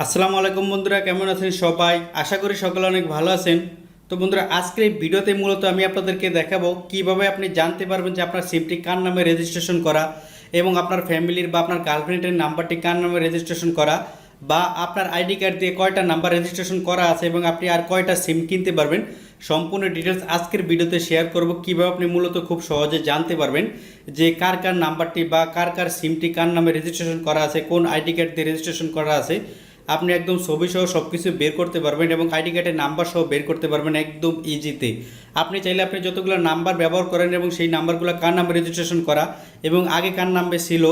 আসসালামু আলাইকুম বন্ধুরা, কেমন আছেন সবাই? আশা করি সকলে অনেক ভালো আছেন। তো বন্ধুরা, আজকের এই ভিডিওতে মূলত আমি আপনাদেরকে দেখাবো কিভাবে আপনি জানতে পারবেন যে আপনার সিমটি কার নামে রেজিস্ট্রেশন করা এবং আপনার ফ্যামিলির বা আপনার গার্লফ্রেন্ডের নাম্বারটি কার নামে রেজিস্ট্রেশন করা, বা আপনার আইডি কার্ড দিয়ে কয়টা নাম্বার রেজিস্ট্রেশন করা আছে এবং আপনি আর কয়টা সিম কিনতে পারবেন। সম্পূর্ণ ডিটেলস আজকের ভিডিওতে শেয়ার করব, কীভাবে আপনি মূলত খুব সহজে জানতে পারবেন যে কার কার নাম্বারটি বা কার কার সিমটি কার নামে রেজিস্ট্রেশন করা আছে, কোন আইডি কার্ড দিয়ে রেজিস্ট্রেশন করা আছে। আপনি একদম ছবি সহ সব কিছু বের করতে পারবেন এবং আইডি কার্ডের নাম্বার সহ বের করতে পারবেন একদম ইজিতে। আপনি চাইলে আপনি যতগুলো নাম্বার ব্যবহার করেন এবং সেই নাম্বারগুলো কার নামে রেজিস্ট্রেশন করা এবং আগে কার নামে ছিল,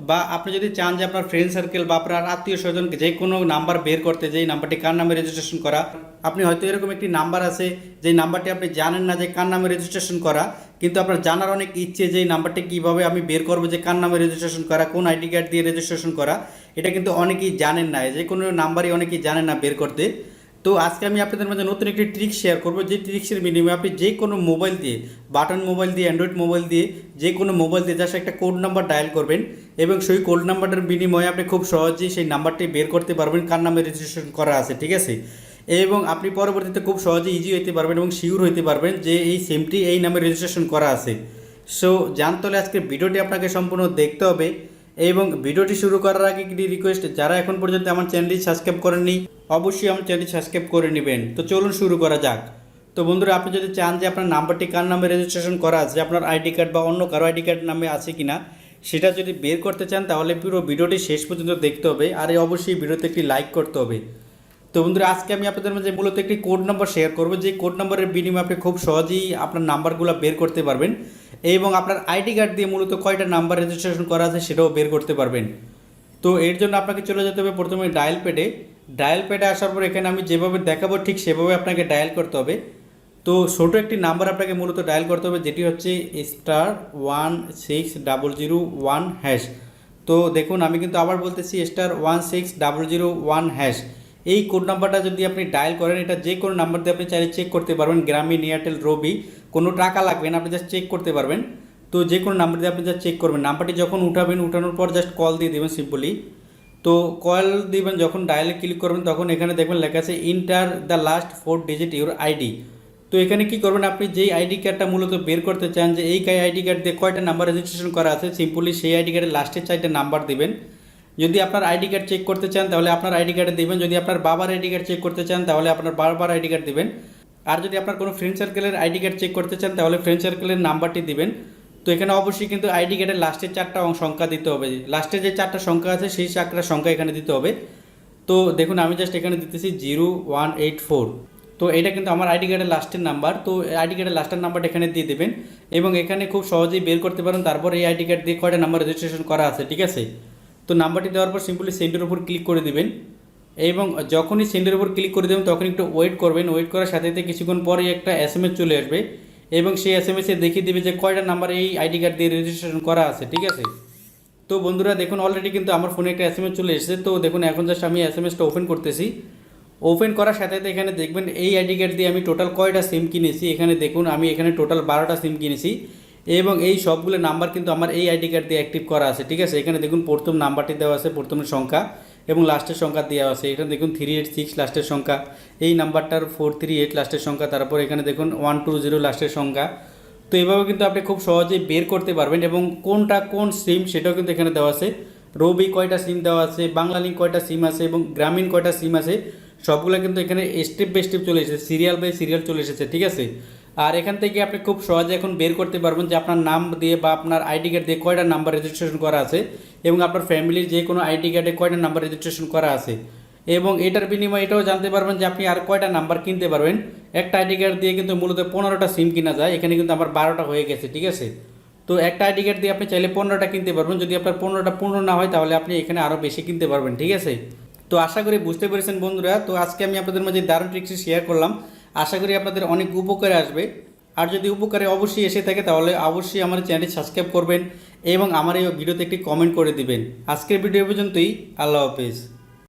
বা আপনি যদি চান যে আপনার ফ্রেন্ড সার্কেল বা আপনার আত্মীয় স্বজনকে যে কোনো নাম্বার বের করতে, যেই নাম্বারটি কার নামে রেজিস্ট্রেশন করা, আপনি হয়তো এরকম একটি নাম্বার আছে যেই নাম্বারটি আপনি জানেন না যে কার নামে রেজিস্ট্রেশন করা, কিন্তু আপনার জানার অনেক ইচ্ছে যে এই নাম্বারটি কীভাবে আমি বের করবো যে কার নামে রেজিস্ট্রেশন করা, কোন আইডি কার্ড দিয়ে রেজিস্ট্রেশন করা। এটা কিন্তু অনেকেই জানেন না, যে কোনো নাম্বারই অনেকেই জানেন না বের করতে। তো আজকে আমি আপনাদের মধ্যে নতুন একটি ট্রিক শেয়ার করবো, যে ট্রিক্সের বিনিময়ে আপনি যে কোনো মোবাইল দিয়ে, বাটন মোবাইল দিয়ে, অ্যান্ড্রয়েড মোবাইল দিয়ে, যে কোনো মোবাইল দিয়ে জাস্ট একটা কোড নাম্বার ডায়াল করবেন এবং সেই কোড নাম্বারটার বিনিময়ে আপনি খুব সহজেই সেই নাম্বারটি বের করতে পারবেন কার নামে রেজিস্ট্রেশন করা আছে, ঠিক আছে। এবং আপনি পরবর্তীতে খুব সহজে ইজি হইতে পারবেন এবং শিওর হইতে পারবেন যে এই সিমটি এই নামে রেজিস্ট্রেশন করা আছে। সো জানতে হলে আজকে ভিডিওটি আপনাকে সম্পূর্ণ দেখতে হবে। এবং ভিডিওটি শুরু করার আগে একটি রিকোয়েস্ট, যারা এখন পর্যন্ত আমার চ্যানেলটি সাবস্ক্রাইব করেননি অবশ্যই আমার চ্যানেলটি সাবস্ক্রাইব করে নেবেন। তো চলুন শুরু করা যাক। তো বন্ধুরা, আপনি যদি চান যে আপনার নাম্বারটি কার নামে রেজিস্ট্রেশন করা আছে, আপনার আইডি কার্ড বা অন্য কারো আইডি কার্ড নামে আছে কিনা সেটা যদি বের করতে চান, তাহলে পুরো ভিডিওটি শেষ পর্যন্ত দেখতে হবে আর অবশ্যই ভিডিওতে একটি লাইক করতে হবে। তো বন্ধুরা, আজকে আমি আপনাদের মাঝে মূলত একটি কোড নাম্বার শেয়ার করব, যে কোড নাম্বারের বিনিময়ে আপনি খুব সহজেই আপনার নাম্বারগুলো বের করতে পারবেন এবং আপনার আইডি কার্ড দিয়ে মূলত কয়টা নাম্বার রেজিস্ট্রেশন করা আছে সেটাও বের করতে পারবেন। তো এর জন্য আপনাকে চলে যেতে হবে প্রথমে ডায়াল প্যাডে আসার পর এখানে আমি যেভাবে দেখাবো ঠিক সেভাবে আপনাকে ডায়াল করতে হবে। তো ছোটো একটি নাম্বার আপনাকে মূলত ডায়াল করতে হবে, যেটি হচ্ছে *16001#। তো দেখুন, আমি কিন্তু আবার বলতেছি *16001#। এই কোড নাম্বারটা যদি আপনি ডায়াল করেন, এটা যে কোনো নাম্বার দিয়ে আপনি চাইলে চেক করতে পারবেন, গ্রামীণ, এয়ারটেল, রবি, কোনো টাকা লাগবে না, আপনি জাস্ট চেক করতে পারবেন। তো যে কোনো নাম্বার দিয়ে আপনি জাস্ট চেক করবেন, নাম্বারটি যখন উঠানোর পর জাস্ট কল দিয়ে দেবেন সিম্পলি। তো কল দিবেন, যখন ডায়ালে ক্লিক করবেন তখন এখানে দেখবেন লেখা আছে enter the last 4 digit your ID. তো এখানে কি করবেন, আপনি যেই আইডি কার্ডটা মূলত বের করতে চান যে এই আইডি কার্ড দিয়ে কয়টা নাম্বার রেজিস্ট্রেশন করা আছে, সিম্পলি সেই আইডি কার্ডের লাস্টের 4টা নাম্বার দিবেন। যদি আপনার আইডি কার্ড চেক করতে চান তাহলে আপনার আইডি কার্ডে দেবেন, যদি আপনার বাবার আইডি কার্ড চেক করতে চান তাহলে আপনার বাবার আইডি কার্ড দিবেন, আর যদি আপনার কোনো ফ্রেন্ড সার্কেলের আইডি কার্ড চেক করতে চান তাহলে ফ্রেন্ড সার্কেলের নাম্বারটি দিবেন। তো এখানে অবশ্যই কিন্তু আইডি কার্ডের লাস্টের 4টা সংখ্যা দিতে হবে, লাস্টের যে 4টা সংখ্যা আছে সেই 4টা সংখ্যা এখানে দিতে হবে। তো দেখুন, আমি জাস্ট এখানে দিতেছি 0184। তো এটা কিন্তু আমার আইডি কার্ডের লাস্টের নাম্বার। তো আইডি কার্ডের লাস্টের নাম্বারটা এখানে দিয়ে দেবেন এবং এখানে খুব সহজেই বের করতে পারেন তারপর এই আইডি কার্ড দিয়ে কয়টা নাম্বার রেজিস্ট্রেশন করা আছে, ঠিক আছে। তো নাম্বারটি দেওয়ার পর সিম্পলি সেন্ডের উপর ক্লিক করে দেবেন এবং যখনই সেন্ডের উপর ক্লিক করে দেবেন তখন একটু ওয়েট করবেন। ওয়েট করার সাথে সাথে কিছুক্ষণ পরেই একটা এসএমএস চলে আসবে এবং সেই এসএমএসে দেখিয়ে দেবে যে কয়টা নাম্বার এই আইডি কার্ড দিয়ে রেজিস্ট্রেশন করা আছে, ঠিক আছে। তো বন্ধুরা দেখুন, অলরেডি কিন্তু আমার ফোনে একটা এসএমএস চলে এসেছে। তো দেখুন, এখন জাস্ট আমি এসএমএসটা ওপেন করতেছি। ওপেন করার সাথে সাথে এখানে দেখবেন এই আইডি কার্ড দিয়ে আমি টোটাল কয়টা সিম কিনেছি। এখানে দেখুন, আমি এখানে টোটাল 12টা সিম কিনেছি এবং এই সবগুলো নাম্বার কিন্তু আমার এই আইডি কার্ড দিয়ে অ্যাক্টিভ করা আছে, ঠিক আছে। এখানে দেখুন প্রথম নাম্বারটি দেওয়া আছে, প্রথমের সংখ্যা এবং লাস্টের সংখ্যা দেওয়া আছে। এখানে দেখুন 386 লাস্টের সংখ্যা, এই নাম্বারটার 438 লাস্টের সংখ্যা, তারপর এখানে দেখুন 120 লাস্টের সংখ্যা। তো এইভাবে কিন্তু আপনি খুব সহজেই বের করতে পারবেন এবং কোনটা কোন সিম সেটাও কিন্তু এখানে দেওয়া আছে। রবি কয়টা সিম দেওয়া আছে, বাংলালিংক কয়টা সিম আছে এবং গ্রামীণ কয়টা সিম আছে, সবগুলো কিন্তু এখানে স্টেপ বাই স্টেপ চলে এসেছে, সিরিয়াল বাই সিরিয়াল চলে এসেছে, ঠিক আছে। আর এখান থেকে আপনি খুব সহজে এখন বের করতে পারবেন যে আপনার নাম দিয়ে বা আপনার আইডি কার্ড দিয়ে কয়টা নাম্বার রেজিস্ট্রেশন করা আছে এবং আপনার ফ্যামিলির যে কোনো আইডি কার্ডে কয়টা নাম্বার রেজিস্ট্রেশন করা আছে। এবং এটার বিনিময়ে এটাও জানতে পারবেন যে আপনি আর কয়টা নাম্বার কিনতে পারবেন। একটা আইডি কার্ড দিয়ে কিন্তু মূলত 15টা সিম কিনা যায়, এখানে কিন্তু আমার 12টা হয়ে গেছে, ঠিক আছে। তো একটা আইডি কার্ড দিয়ে আপনি চাইলে 15টা কিনতে পারবেন, যদি আপনার 15টা পূর্ণ না হয় তাহলে আপনি এখানে আরও বেশি কিনতে পারবেন, ঠিক আছে। তো আশা করি বুঝতে পেরেছেন বন্ধুরা। তো আজকে আমি আপনাদের মাঝে দারুণ ট্রিক্সটি শেয়ার করলাম, আশা করি আপনাদের অনেক উপকারে আসবে। আর যদি উপকারে অবশ্যই এসে থাকে তাহলে অবশ্যই আমার চ্যানেলটি সাবস্ক্রাইব করবেন এবং আমার এই ভিডিওতে একটি কমেন্ট করে দিবেন। আজকের ভিডিও পর্যন্তই, আল্লাহ হাফেজ।